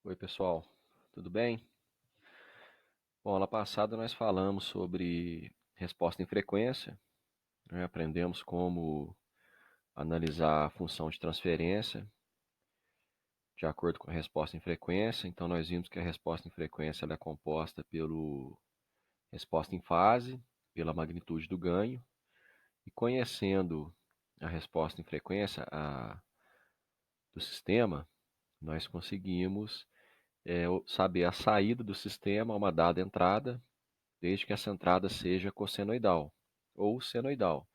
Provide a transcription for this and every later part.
Oi, pessoal, tudo bem? Bom, aula passada nós falamos sobre resposta em frequência, né? Aprendemos como analisar a função de transferência de acordo com a resposta em frequência. Então, nós vimos que a resposta em frequência ela é composta pela resposta em fase, pela magnitude do ganho, e conhecendo a resposta em frequência do sistema, nós conseguimos saber a saída do sistema a uma dada entrada, desde que essa entrada seja cossenoidal ou senoidal.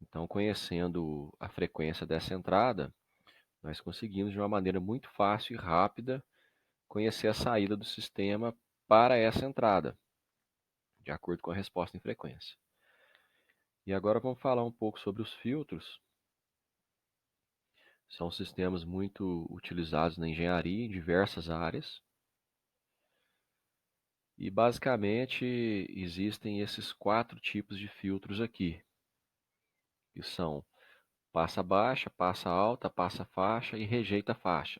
Então, conhecendo a frequência dessa entrada, nós conseguimos de uma maneira muito fácil e rápida conhecer a saída do sistema para essa entrada, de acordo com a resposta em frequência. E agora vamos falar um pouco sobre os filtros. São sistemas muito utilizados na engenharia em diversas áreas. E basicamente existem esses 4 tipos de filtros aqui, que são passa baixa, passa alta, passa faixa e rejeita faixa.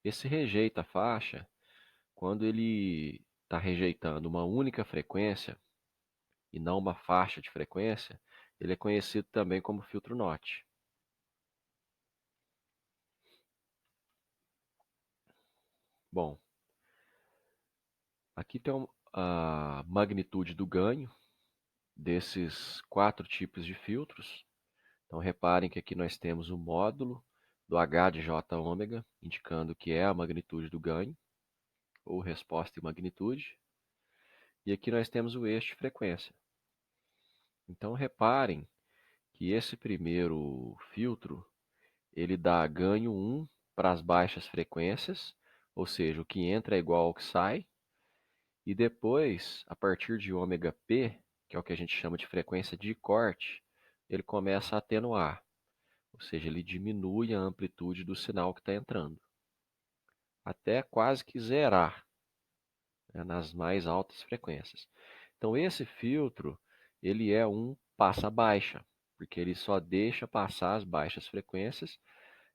Esse rejeita faixa, quando ele está rejeitando uma única frequência e não uma faixa de frequência, ele é conhecido também como filtro NOT. Bom, aqui tem a magnitude do ganho desses 4 tipos de filtros. Então reparem que aqui nós temos o módulo do H de J ômega, indicando que é a magnitude do ganho, ou resposta em magnitude. E aqui nós temos o eixo de frequência. Então reparem que esse primeiro filtro, ele dá ganho 1 para as baixas frequências, ou seja, o que entra é igual ao que sai, e depois, a partir de ômega p, que é o que a gente chama de frequência de corte, ele começa a atenuar, ou seja, ele diminui a amplitude do sinal que está entrando, até quase que zerar, né, nas mais altas frequências. Então esse filtro, ele é um passa-baixa, porque ele só deixa passar as baixas frequências,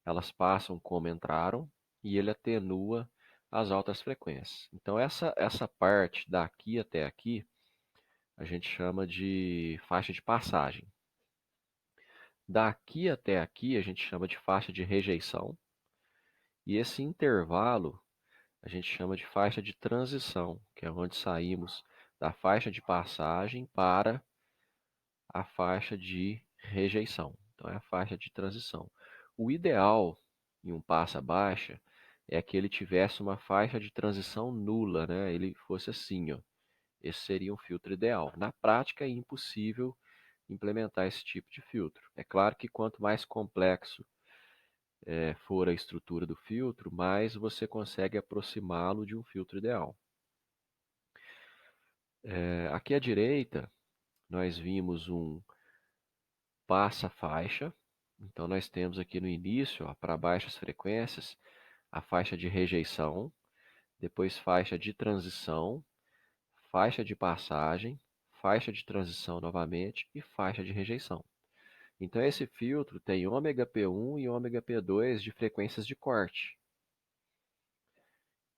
elas passam como entraram, e ele atenua as altas frequências. Então essa parte daqui até aqui, a gente chama de faixa de passagem. Daqui até aqui a gente chama de faixa de rejeição, e esse intervalo a gente chama de faixa de transição, que é onde saímos da faixa de passagem para a faixa de rejeição. Então, é a faixa de transição. O ideal em um passa-baixa é que ele tivesse uma faixa de transição nula, né? Ele fosse assim, ó. Esse seria um filtro ideal. Na prática, é impossível implementar esse tipo de filtro. É claro que quanto mais complexo for a estrutura do filtro, mais você consegue aproximá-lo de um filtro ideal. Aqui à direita, nós vimos um passa-faixa. Então, nós temos aqui no início, para baixas frequências, a faixa de rejeição, depois faixa de transição, faixa de passagem, faixa de transição novamente e faixa de rejeição. Então, esse filtro tem ômega P1 e ômega P2 de frequências de corte.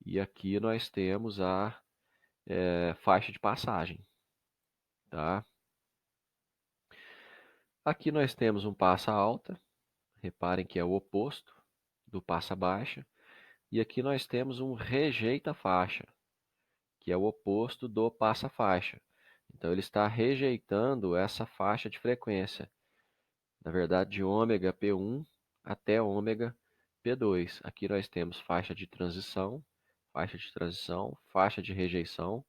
E aqui nós temos a faixa de passagem. Tá? Aqui nós temos um passa alta, reparem que é o oposto do passa baixa. E aqui nós temos um rejeita faixa, que é o oposto do passa faixa. Então ele está rejeitando essa faixa de frequência, na verdade de ômega P1 até ômega P2. Aqui nós temos faixa de transição, faixa de rejeição,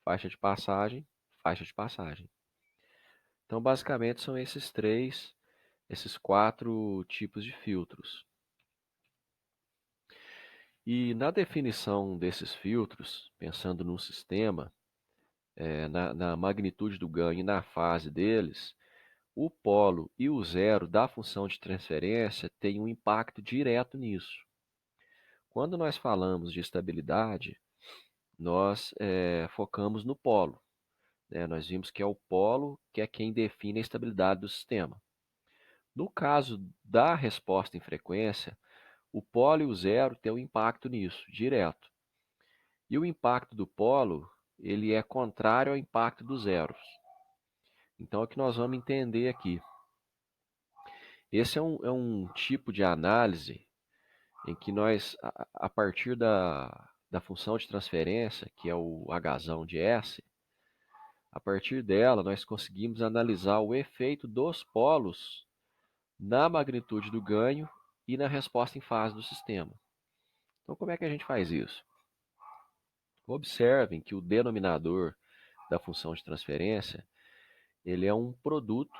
faixa de passagem, faixa de passagem. Então basicamente são esses 4 tipos de filtros. E na definição desses filtros, pensando num sistema, na magnitude do ganho e na fase deles, o polo e o zero da função de transferência têm um impacto direto nisso. Quando nós falamos de estabilidade, nós focamos no polo, né? Nós vimos que é o polo que é quem define a estabilidade do sistema. No caso da resposta em frequência, o polo e o zero têm um impacto nisso, direto. E o impacto do polo, ele é contrário ao impacto dos zeros. Então, é o que nós vamos entender aqui. Esse é um tipo de análise em que nós, a partir da função de transferência, que é o H de S, a partir dela nós conseguimos analisar o efeito dos polos na magnitude do ganho e na resposta em fase do sistema. Então, como é que a gente faz isso? Observem que o denominador da função de transferência, ele é um produto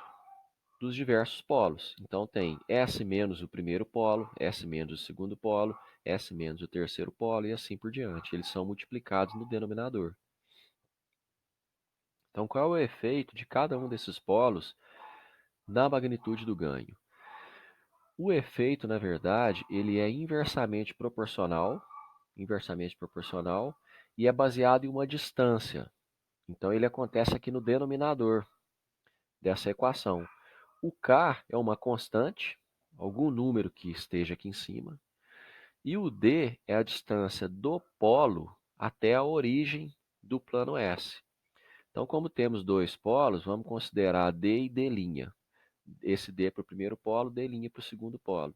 dos diversos polos. Então, tem S menos o primeiro polo, S menos o segundo polo, S menos o terceiro polo e assim por diante. Eles são multiplicados no denominador. Então, qual é o efeito de cada um desses polos na magnitude do ganho? O efeito, na verdade, ele é inversamente proporcional e é baseado em uma distância. Então, ele acontece aqui no denominador dessa equação. O K é uma constante, algum número que esteja aqui em cima, e o D é a distância do polo até a origem do plano S. Então, como temos dois polos, vamos considerar D e D'. Esse D para o primeiro polo, D' para o segundo polo.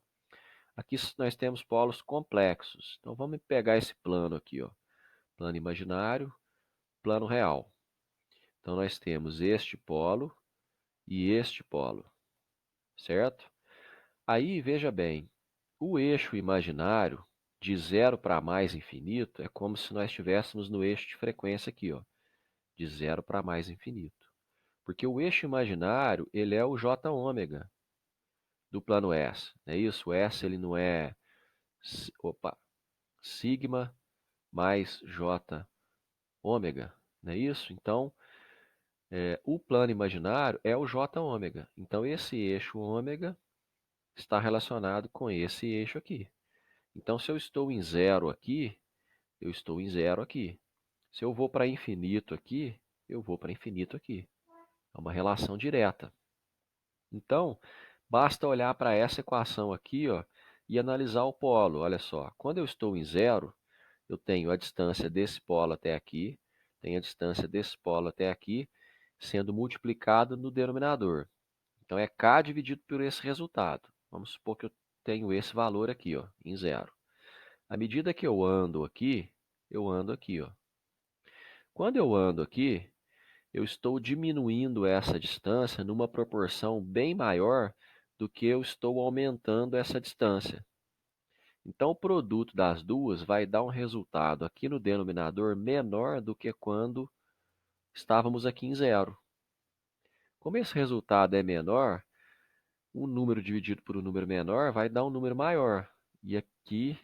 Aqui nós temos polos complexos. Então, vamos pegar esse plano aqui, ó. Plano imaginário, plano real. Então, nós temos este polo e este polo, certo? Aí, veja bem, o eixo imaginário, de zero para mais infinito, é como se nós estivéssemos no eixo de frequência aqui, ó, de zero para mais infinito. Porque o eixo imaginário, ele é o J ômega do plano S. Não é isso? O S ele não é sigma mais J ômega. Não é isso? Então, o plano imaginário é o J ômega. Então, esse eixo ômega está relacionado com esse eixo aqui. Então, se eu estou em zero aqui, eu estou em zero aqui. Se eu vou para infinito aqui, eu vou para infinito aqui. É uma relação direta. Então, basta olhar para essa equação aqui, ó, e analisar o polo. Olha só, quando eu estou em zero, eu tenho a distância desse polo até aqui, tenho a distância desse polo até aqui, sendo multiplicado no denominador. Então, é K dividido por esse resultado. Vamos supor que eu tenho esse valor aqui, ó, em zero. À medida que eu ando aqui, ó. Quando eu ando aqui, eu estou diminuindo essa distância numa proporção bem maior do que eu estou aumentando essa distância. Então, o produto das duas vai dar um resultado aqui no denominador menor do que quando estávamos aqui em zero. Como esse resultado é menor, um número dividido por um número menor vai dar um número maior. E aqui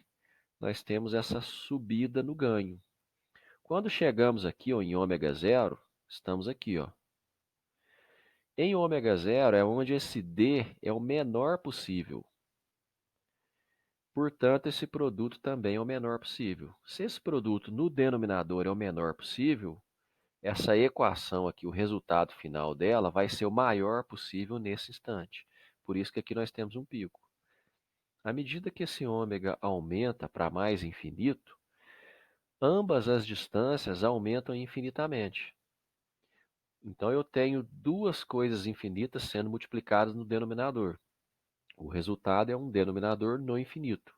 nós temos essa subida no ganho. Quando chegamos aqui ó, em ômega zero, estamos aqui, ó. Em ômega zero é onde esse D é o menor possível. Portanto, esse produto também é o menor possível. Se esse produto no denominador é o menor possível, essa equação aqui, o resultado final dela, vai ser o maior possível nesse instante. Por isso que aqui nós temos um pico. À medida que esse ômega aumenta para mais infinito, ambas as distâncias aumentam infinitamente. Então, eu tenho duas coisas infinitas sendo multiplicadas no denominador. O resultado é um denominador no infinito.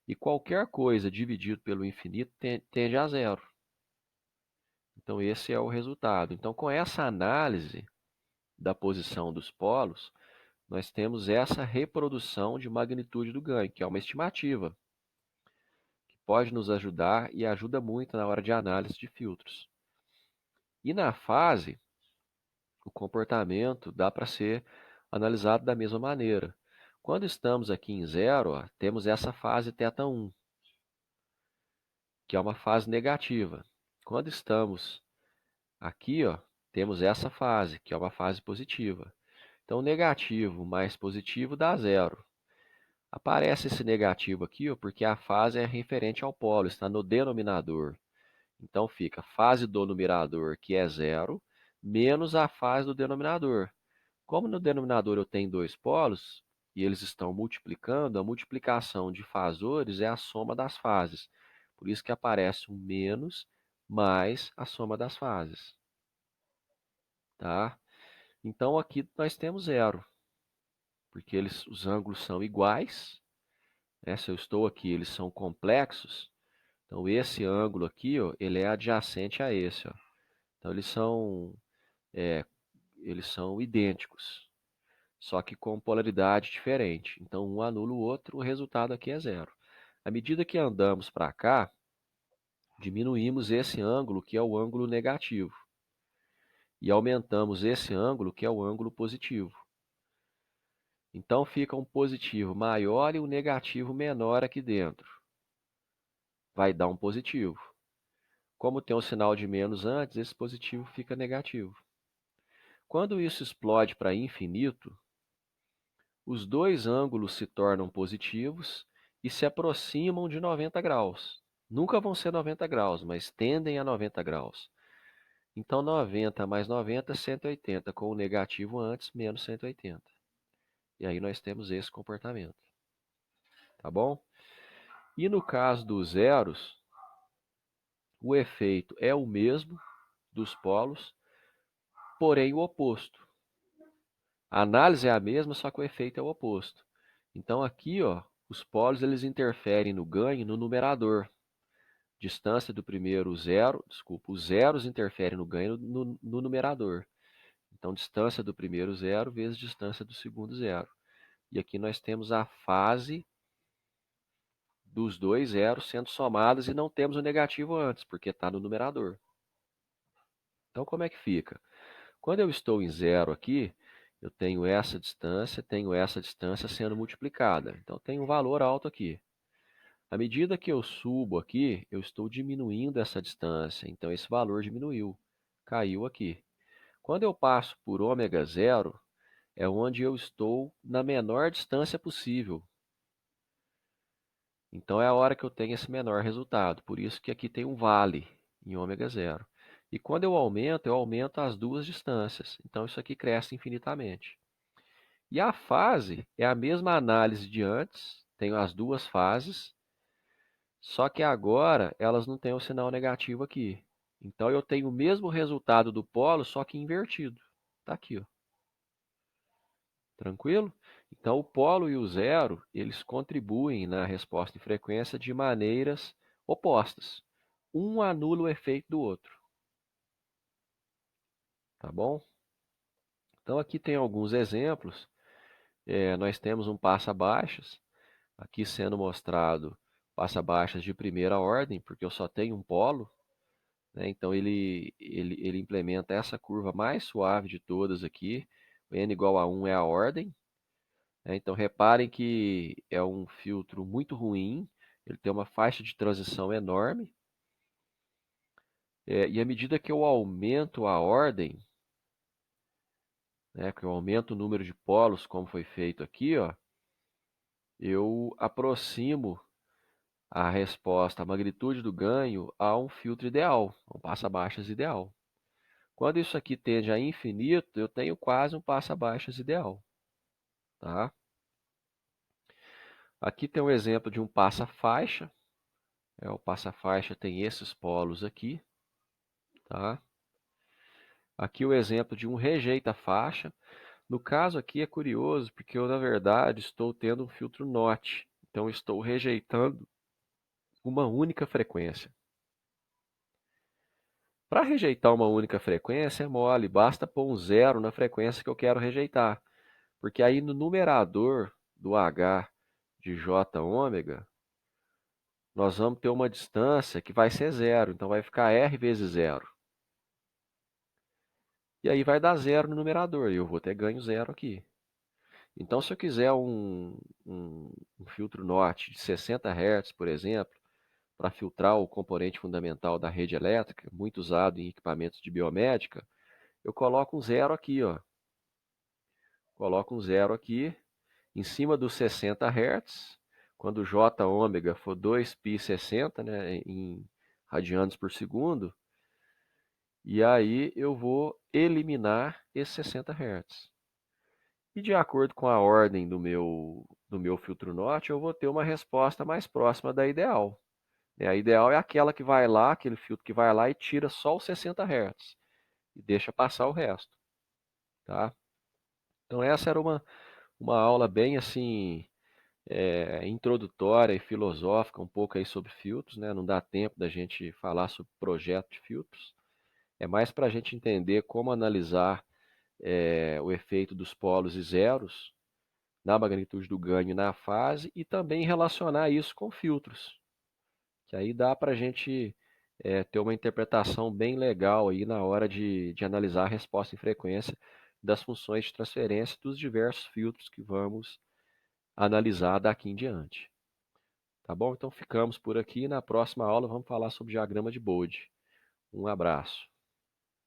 E qualquer coisa dividido pelo infinito tende a zero. Então, esse é o resultado. Então, com essa análise da posição dos polos, nós temos essa reprodução de magnitude do ganho, que é uma estimativa, que pode nos ajudar e ajuda muito na hora de análise de filtros. E na fase, o comportamento dá para ser analisado da mesma maneira. Quando estamos aqui em zero, ó, temos essa fase θ1, que é uma fase negativa. Quando estamos aqui, ó, temos essa fase, que é uma fase positiva. Então, negativo mais positivo dá zero. Aparece esse negativo aqui, ó, porque a fase é referente ao polo, está no denominador. Então, fica fase do numerador, que é zero, menos a fase do denominador. Como no denominador eu tenho dois polos, e eles estão multiplicando, a multiplicação de fasores é a soma das fases. Por isso que aparece um menos mais a soma das fases. Tá? Então aqui nós temos zero, porque os ângulos são iguais, né? Se eu estou aqui, eles são complexos. Então esse ângulo aqui, ó, ele é adjacente a esse. Ó. Então é, eles são idênticos, só que com polaridade diferente. Então um anula o outro, o resultado aqui é zero. À medida que andamos para cá, diminuímos esse ângulo, que é o ângulo negativo, e aumentamos esse ângulo, que é o ângulo positivo. Então fica um positivo maior e um negativo menor aqui dentro. Vai dar um positivo. Como tem um sinal de menos antes, esse positivo fica negativo. Quando isso explode para infinito, os dois ângulos se tornam positivos e se aproximam de 90 graus. Nunca vão ser 90 graus, mas tendem a 90 graus. Então 90 mais 90 é 180, com o negativo antes, menos 180. E aí nós temos esse comportamento. Tá bom? E no caso dos zeros, o efeito é o mesmo dos polos, porém o oposto. A análise é a mesma, só que o efeito é o oposto. Então aqui, ó, os polos eles interferem no ganho no numerador. Distância do primeiro zero, desculpa, os zeros interferem no ganho no numerador. Então distância do primeiro zero vezes distância do segundo zero. E aqui nós temos a fase dos dois zeros sendo somadas e não temos o negativo antes, porque está no numerador. Então como é que fica? Quando eu estou em zero aqui, eu tenho essa distância sendo multiplicada. Então tem um valor alto aqui. À medida que eu subo aqui, eu estou diminuindo essa distância. Então esse valor diminuiu, caiu aqui. Quando eu passo por ômega zero, é onde eu estou na menor distância possível. Então é a hora que eu tenho esse menor resultado. Por isso que aqui tem um vale em ômega zero. E quando eu aumento as duas distâncias. Então isso aqui cresce infinitamente. E a fase é a mesma análise de antes, tenho as duas fases, só que agora elas não têm o sinal negativo aqui. Então eu tenho o mesmo resultado do polo, só que invertido. Está aqui, ó. Tranquilo? Então o polo e o zero, eles contribuem na resposta de frequência de maneiras opostas. Um anula o efeito do outro. Tá bom? Então aqui tem alguns exemplos. Nós temos um passa-baixas, aqui sendo mostrado passa-baixas de primeira ordem, porque eu só tenho um polo, né? Então ele implementa essa curva mais suave de todas aqui. O n igual a 1 é a ordem, né? Então reparem que é um filtro muito ruim, ele tem uma faixa de transição enorme, e à medida que eu aumento a ordem, né, que eu aumento o número de polos, como foi feito aqui, ó, eu aproximo a resposta, a magnitude do ganho, a um filtro ideal, um passa-baixas ideal. Quando isso aqui tende a infinito, eu tenho quase um passa-baixas ideal. Tá? Aqui tem um exemplo de um passa-faixa. O passa-faixa tem esses polos aqui. Tá? Aqui o exemplo de um rejeita-faixa. No caso aqui é curioso, porque eu, na verdade, estou tendo um filtro NOT. Então, estou rejeitando uma única frequência. Para rejeitar uma única frequência é mole, basta pôr um zero na frequência que eu quero rejeitar. Porque aí no numerador do H de J ômega, nós vamos ter uma distância que vai ser zero. Então vai ficar R vezes zero. E aí vai dar zero no numerador, e eu vou ter ganho zero aqui. Então se eu quiser um filtro NOT de 60 Hz, por exemplo, para filtrar o componente fundamental da rede elétrica, muito usado em equipamentos de biomédica, eu coloco um zero aqui, ó. Coloco um zero aqui, em cima dos 60 Hz, quando J ômega for 2π60, né, em radianos por segundo, e aí eu vou eliminar esses 60 Hz. E de acordo com a ordem do meu filtro norte, eu vou ter uma resposta mais próxima da ideal. A ideal é aquela que vai lá, aquele filtro que vai lá e tira só os 60 Hz e deixa passar o resto, tá? Então essa era uma aula bem assim, introdutória e filosófica, um pouco aí sobre filtros, né? Não dá tempo da gente falar sobre projeto de filtros. É mais para a gente entender como analisar o efeito dos polos e zeros na magnitude do ganho na fase e também relacionar isso com filtros, que aí dá para a gente ter uma interpretação bem legal aí na hora de analisar a resposta em frequência das funções de transferência dos diversos filtros que vamos analisar daqui em diante. Tá bom? Então ficamos por aqui. Na próxima aula vamos falar sobre diagrama de Bode. Um abraço.